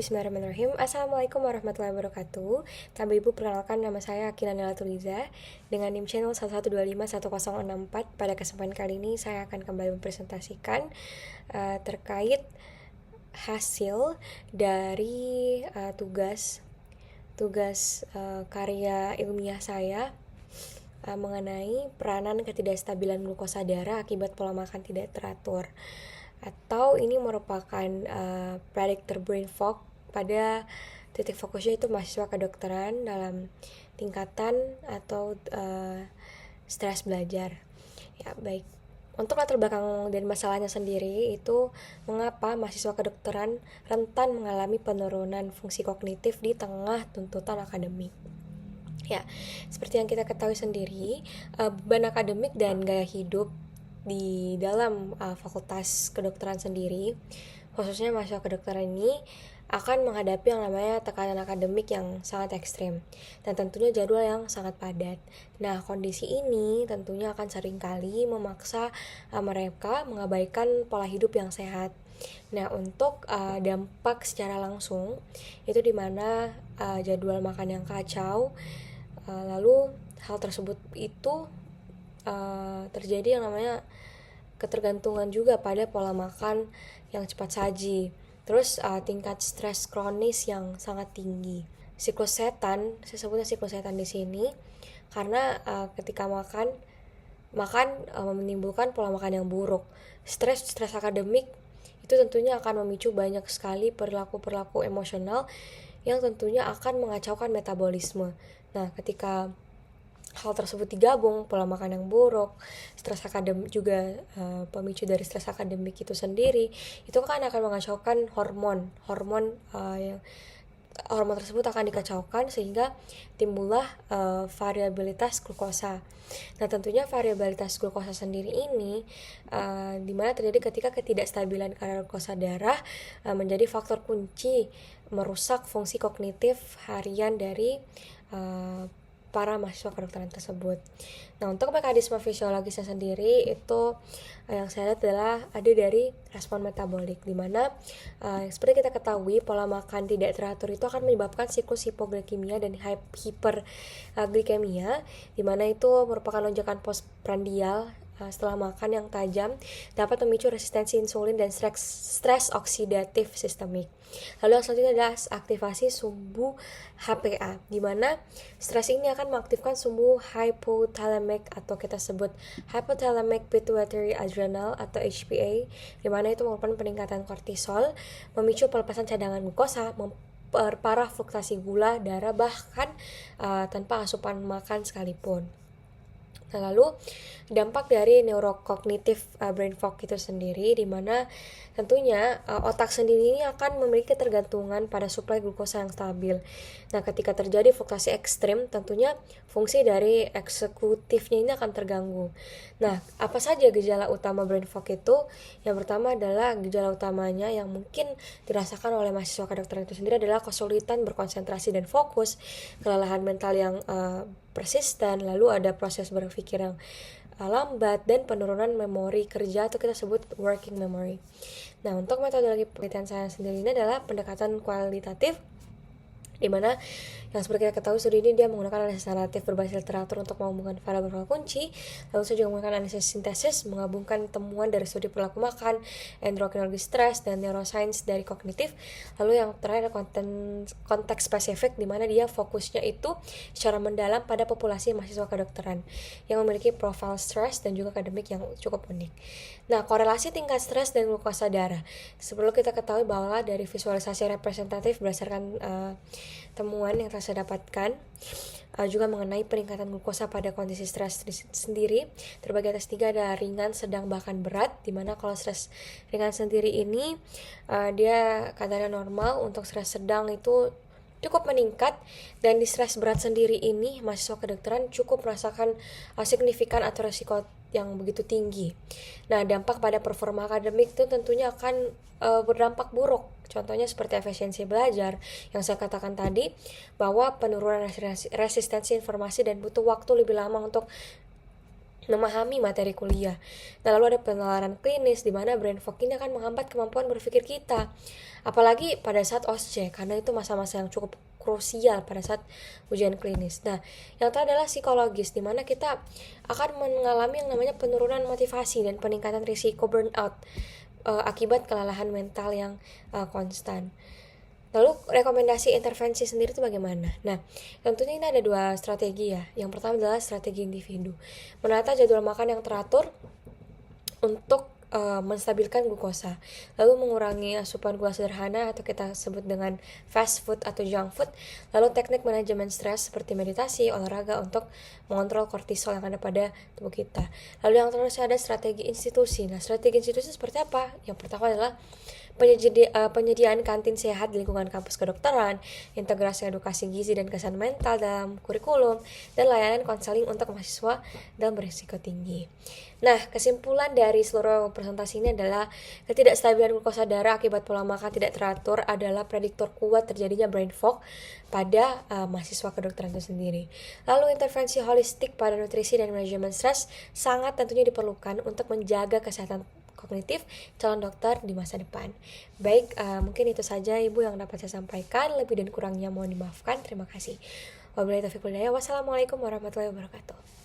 Bismillahirrahmanirrahim. Assalamualaikum warahmatullahi wabarakatuh. Tambah Ibu, perkenalkan nama saya Akila Nelatuliza dengan NIM channel 1125164. Pada kesempatan kali ini saya akan kembali mempresentasikan terkait hasil dari tugas karya ilmiah saya mengenai peranan ketidakstabilan glukosa darah akibat pola makan tidak teratur, atau ini merupakan predictor brain fog. Pada titik fokusnya itu mahasiswa kedokteran dalam tingkatan atau stres belajar. Ya, baik. Untuk latar belakang dan masalahnya sendiri itu mengapa mahasiswa kedokteran rentan mengalami penurunan fungsi kognitif di tengah tuntutan akademik. Ya, seperti yang kita ketahui sendiri, beban akademik dan gaya hidup di dalam fakultas kedokteran sendiri, khususnya mahasiswa kedokteran ini akan menghadapi yang namanya tekanan akademik yang sangat ekstrim dan tentunya jadwal yang sangat padat. Nah, kondisi ini tentunya akan seringkali memaksa mereka mengabaikan pola hidup yang sehat. Nah, untuk dampak secara langsung itu dimana jadwal makan yang kacau, lalu hal tersebut itu terjadi yang namanya ketergantungan juga pada pola makan yang cepat saji. Terus tingkat stres kronis yang sangat tinggi. Siklus setan, saya sebutnya siklus setan di sini karena ketika makan menimbulkan pola makan yang buruk. Stres akademik itu tentunya akan memicu banyak sekali perilaku emosional yang tentunya akan mengacaukan metabolisme. Nah, ketika hal tersebut digabung, pola makan yang buruk, stres akademik juga, pemicu dari stres akademik itu sendiri, itu kan akan mengacaukan hormon tersebut akan dikacaukan sehingga timbullah variabilitas glukosa. Nah, tentunya variabilitas glukosa sendiri ini dimana terjadi ketika ketidakstabilan kadar glukosa darah menjadi faktor kunci merusak fungsi kognitif harian dari para mahasiswa kedokteran tersebut. Nah, untuk mekanisme fisiologisnya sendiri itu yang saya lihat adalah ada dari respon metabolik, di mana seperti kita ketahui pola makan tidak teratur itu akan menyebabkan siklus hipoglikemia dan hiperglikemia, di mana itu merupakan lonjakan postprandial setelah makan yang tajam dapat memicu resistensi insulin dan stres oksidatif sistemik. Lalu yang selanjutnya adalah aktivasi sumbu HPA, di mana stres ini akan mengaktifkan sumbu hypothalamic atau kita sebut hypothalamic pituitary adrenal atau HPA, di mana itu merupakan peningkatan kortisol, memicu pelepasan cadangan glukosa, memperparah fluktuasi gula darah bahkan tanpa asupan makan sekalipun. Nah, lalu dampak dari neurokognitif brain fog itu sendiri, di mana tentunya otak sendiri ini akan memiliki ketergantungan pada suplai glukosa yang stabil. Nah, ketika terjadi fluktuasi ekstrim, tentunya fungsi dari eksekutifnya ini akan terganggu. Nah, apa saja gejala utama brain fog itu? Yang pertama adalah gejala utamanya yang mungkin dirasakan oleh mahasiswa kedokteran itu sendiri adalah kesulitan berkonsentrasi dan fokus, kelelahan mental yang persisten, lalu ada proses berpikir yang lambat, dan penurunan memori kerja atau kita sebut working memory. Nah, untuk metodologi penelitian saya sendiri ini adalah pendekatan kualitatif, di mana yang seperti kita ketahui studi ini dia menggunakan analisis naratif berbasis literatur untuk menghubungkan variabel kunci. Lalu saya juga menggunakan analisis sintesis menggabungkan temuan dari studi perilaku makan, endokrinologi stres, dan neuroscience dari kognitif. Lalu yang terakhir konteks spesifik, di mana dia fokusnya itu secara mendalam pada populasi mahasiswa kedokteran yang memiliki profil stres dan juga akademik yang cukup unik. Nah, korelasi tingkat stres dan glukosa darah. Sebelum kita ketahui bahwa dari visualisasi representatif berdasarkan temuan yang telah saya dapatkan juga mengenai peningkatan glukosa pada kondisi stres sendiri terbagi atas 3, ada ringan, sedang, bahkan berat, dimana kalau stres ringan sendiri ini dia kadarnya normal, untuk stres sedang itu cukup meningkat, dan di stres berat sendiri ini mahasiswa kedokteran cukup merasakan signifikan atau resiko yang begitu tinggi. Nah, dampak pada performa akademik itu tentunya akan berdampak buruk. Contohnya seperti efisiensi belajar yang saya katakan tadi, bahwa penurunan resistensi informasi dan butuh waktu lebih lama untuk memahami materi kuliah. Nah, lalu ada penalaran klinis di mana brain fog ini akan menghambat kemampuan berpikir kita. apalagi pada saat OSCE, karena itu masa-masa yang cukup krusial pada saat ujian klinis. Nah, yang terakhir adalah psikologis, di mana kita akan mengalami yang namanya penurunan motivasi dan peningkatan risiko burnout akibat kelelahan mental yang konstan. Lalu rekomendasi intervensi sendiri itu bagaimana? Nah, tentunya ini ada dua strategi ya. Yang pertama adalah strategi individu. Menata jadwal makan yang teratur untuk menstabilkan glukosa, lalu mengurangi asupan gula sederhana atau kita sebut dengan fast food atau junk food, lalu teknik manajemen stres seperti meditasi, olahraga untuk mengontrol kortisol yang ada pada tubuh kita. Lalu yang terakhir ada strategi institusi. Nah, strategi institusi seperti apa? Yang pertama adalah penyediaan kantin sehat di lingkungan kampus kedokteran, integrasi edukasi gizi dan kesehatan mental dalam kurikulum, dan layanan konseling untuk mahasiswa dalam berisiko tinggi. Nah, kesimpulan dari seluruh presentasi ini adalah ketidakstabilan glukosa darah akibat pola makan tidak teratur adalah prediktor kuat terjadinya brain fog pada mahasiswa kedokteran itu sendiri. Lalu intervensi holistik pada nutrisi dan manajemen stres sangat tentunya diperlukan untuk menjaga kesehatan kognitif calon dokter di masa depan. Baik, mungkin itu saja Ibu yang dapat saya sampaikan. Lebih dan kurangnya mohon dimaafkan. Terima kasih. Wabillahi taufiq wal hidayah. Wassalamualaikum warahmatullahi wabarakatuh.